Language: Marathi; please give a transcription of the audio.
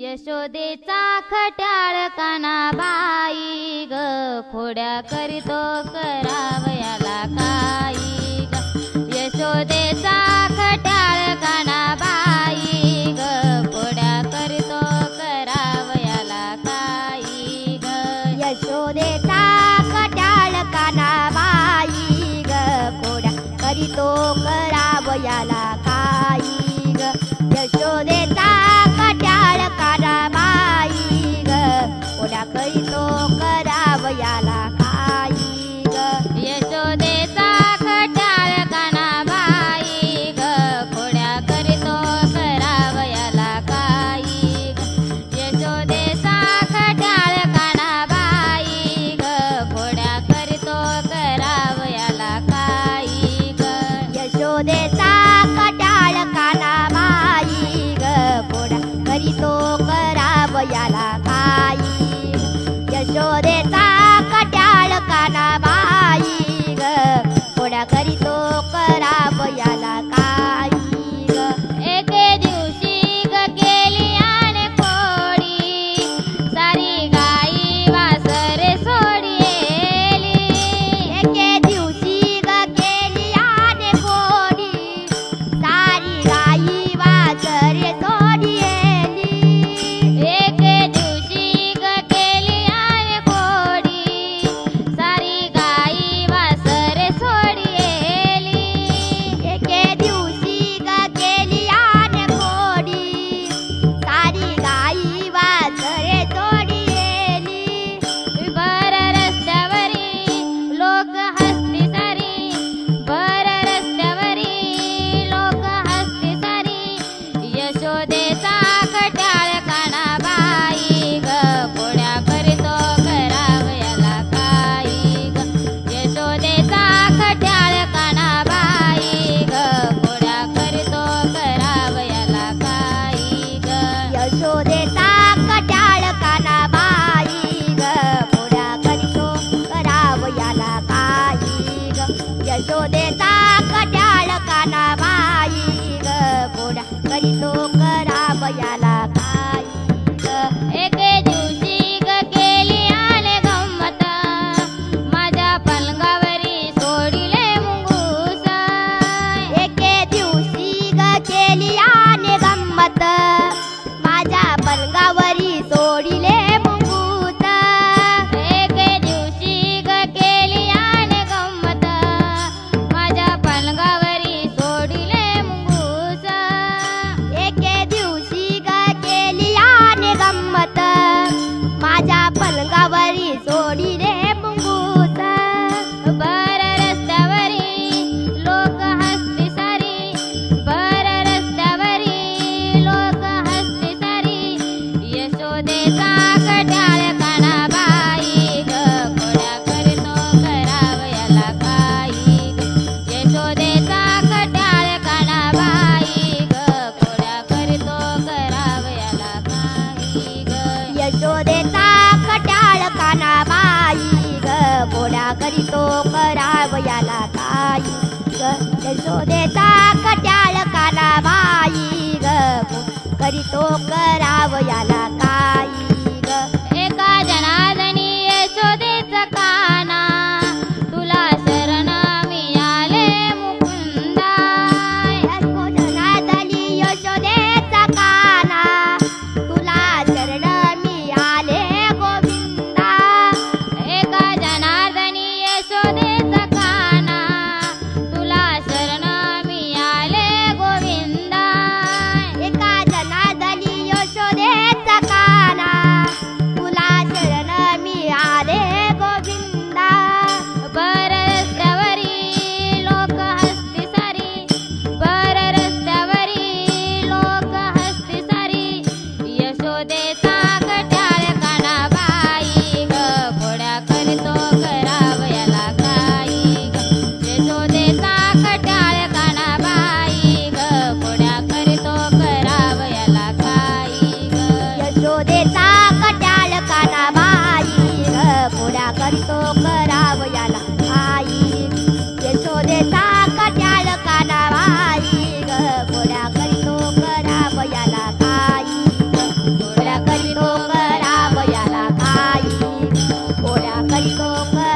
यशोदेचा खट्याळ कानाबाई ग खोड्या करीतो करावयाला काही ग. यशोदेचा खट्याळ कानाबाई ग खोड्या करीतो करावयाला काही ग. यशोदेचा खट्याळ कानाबाई ग खोड्या करीतो करावयाला काही ग. यशोदेचा खट्याळ कानाबाई ग खोड्या करीतो करावयाला काही ग. यशोदेचा खट्याळ कानाबाई ग खोड्या करीतो करावयाला काही ग. यशोदेचा खट्याळ कानाबाई ग खोड्या करीतो करावयाला काही ग. यशोदेचा खट्याळ कानाबाई ग खोड्या करीतो करावयाला काही ग. यशोदेचा खट्याळ कानाबाई ग खोड्या करीतो करावयाला काही ग. एके दिवशी ग केली आने खोडी सारी गाई वासरे सोडीली. एके दिवशी ग केली आने खोडी सारी गाई वासरे सोडीली. एके दिवशी ग केली आने खोडी सारी गाई वासरे सोडीली. एके दिवशी ग केली आने खोडी सारी गाई वासरे सोडीली. बर रस्त्यावरी लोक हसती सारी बर रस्त्यावरी लोक हसती सारी. यशोदेचा खट्याळ कानाबाई ग खोड्या करीतो करावयाला काही ग. यशोदेचा खट्याळ कानाबाई ग खोड्या करीतो करावयाला काही ग. यशोदेचा खट्याळ कानाबाई ग खोड्या करीतो करावयाला काही ग. यशोदेचा खट्याळ कानाबाई ग खोड्या करीतो करावयाला काही ग. एके दिवशी ग केली आले गंमत माझ्या पलंगावरी सोडिले मुंगूस. एके दिवशी ग केली आने गंमत माझ्या पलंगावरी सोडिले मुंगूस. एके दिवशी ग केली आले गंमत माझ्या पलंगावरी सोडिले मुंगूस. एके दिवशी ग केली आने गंमत माझ्या पलंगावरी सोडिले मुंगूस. बर रस्त्यावरी लोक हसती सारी बर रस्त्यावरी लोक हसती सारी. यशोदेचा खट्याळ कानाबाई ग खोड्या करीतो करावयाला काही ग. यशोदेचा खट्याळ कानाबाई ग खोड्या करीतो करावयाला काही ग. यशोदेचा खट्याळ कानाबाई ग खोड्या करीतो करावयाला काही ग. यशोदेचा खट्याळ कानाबाई ग करीतो करावयाला काही ग. एका जनार्दनी यशोदेचा काना तुला शरण मी आले मुकुंदा. यशोदनादली यशोदेचा काना तुला शरण मी आले गोविंदा. एका जनार्दनी यशोदेचा काना तुला शरण मी आले गोविंदा. एका जनार्दनी यशोदेचा हरी डोंगर